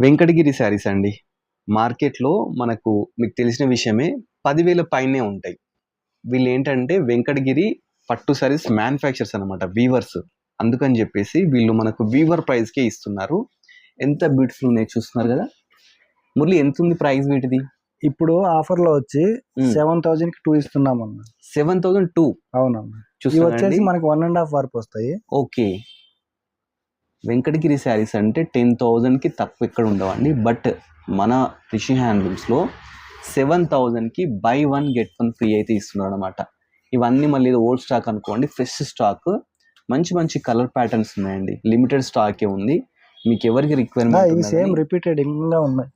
వెంకటగిరి శారీస్ అండి. మార్కెట్‌లో మనకు మీకు తెలిసిన విషయమే 10,000 పైనే ఉంటాయి. వీళ్ళేంటంటే వెంకటగిరి పట్టు శారీస్ మ్యానుఫ్యాక్చరర్స్ అనమాట. వీవర్స్. అందుకని జెప్పేసి వీళ్ళు మనకు వీవర్ ప్రైస్‌కే ఇస్తున్నారు. ఎంత బ్యూటిఫుల్ ఉన్నాయి చూస్తున్నారు గదా! మురళి ఎంతుంది ప్రైస్ వీటిది? ఇప్పుడు ఆఫర్‌లో వచ్చి 7,000కి 2 ఇస్తున్నామన్న. 7,002 అవునన్న. ఇవి చూస్తున్నారా వచ్చేసి అండి? మనకి 1.5 వరకు వస్తాయి. ఓకే. వెంకటగిరి శారీస్ అంటే 10,000కి తక్కువ ఎక్కడ ఉండవండి. బట్ మన రిషి హ్యాండ్లూమ్స్‌లో 7,000కి బై 1 గెట్ 1 ఫ్రీ అయితే ఇస్తున్నారనమాట. ఇవన్నీ మళ్ళీ ఏదో ఓల్డ్ స్టాక్ అనుకోండి. Fresh stock. మంచి మంచి కలర్ ప్యాటర్న్స్ ఉన్నాయండి. లిమిటెడ్ స్టాకే ఉంది. మీకు ఎవరికి రిక్వైర్మెంట్ ఇవి ఉన్నదని సేమ్ రిపీటెడ్ ఇంకా ఉన్నాయి.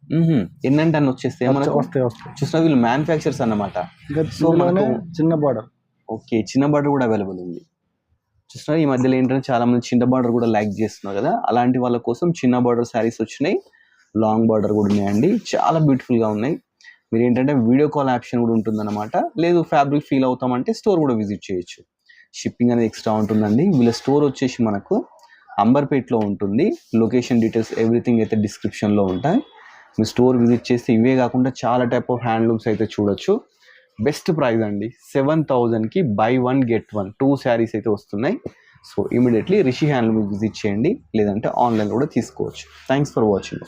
ఎన్నంటే అన్ని వచ్చేస్తాయి మనకు. వస్తాయి. చూసినా వీళ్ళు మ్యానుఫ్యాక్చర్స్ అన్నమాట. ఇంకా సో మనకు చిన్న బార్డర్. ఓకే. చిన్న బార్డర్ కూడా అవైలబుల్ ఉంది. చూస్తున్నారు ఈ మధ్యలో ఏంటంటే చాలా మంది చిన్న బార్డర్ కూడా లైక్ చేస్తున్నారు కదా, అలాంటి వాళ్ళ కోసం చిన్న బార్డర్ శారీస్ వచ్చినాయి. లాంగ్ బార్డర్ కూడా ఉన్నాయండి. చాలా బ్యూటిఫుల్గా ఉన్నాయి. మీరు ఏంటంటే వీడియో కాల్ ఆప్షన్ కూడా ఉంటుందన్నమాట. లేదు ఫ్యాబ్రిక్ ఫీల్ అవుతామంటే స్టోర్ కూడా విజిట్ చేయొచ్చు. షిప్పింగ్ అనేది ఎక్స్ట్రా ఉంటుందండి. వీళ్ళ స్టోర్ వచ్చేసి మనకు అంబర్పేట్లో ఉంటుంది. లొకేషన్ డీటెయిల్స్ ఎవ్రీథింగ్ అయితే డిస్క్రిప్షన్లో ఉంటాయి. మీరు స్టోర్ విజిట్ చేస్తే ఇవే కాకుండా చాలా టైప్ ఆఫ్ హ్యాండ్లూమ్స్ అయితే చూడొచ్చు. బెస్ట్ ప్రైస్ అండి. 7,000కి బై 1 గెట్ 1 2 శారీస్ అయితే వస్తున్నాయి. So immediately Rishi handloom visit చేయండి, లేదంటే ఆన్లైన్ కూడా తీసుకోవచ్చు. Thanks for watching.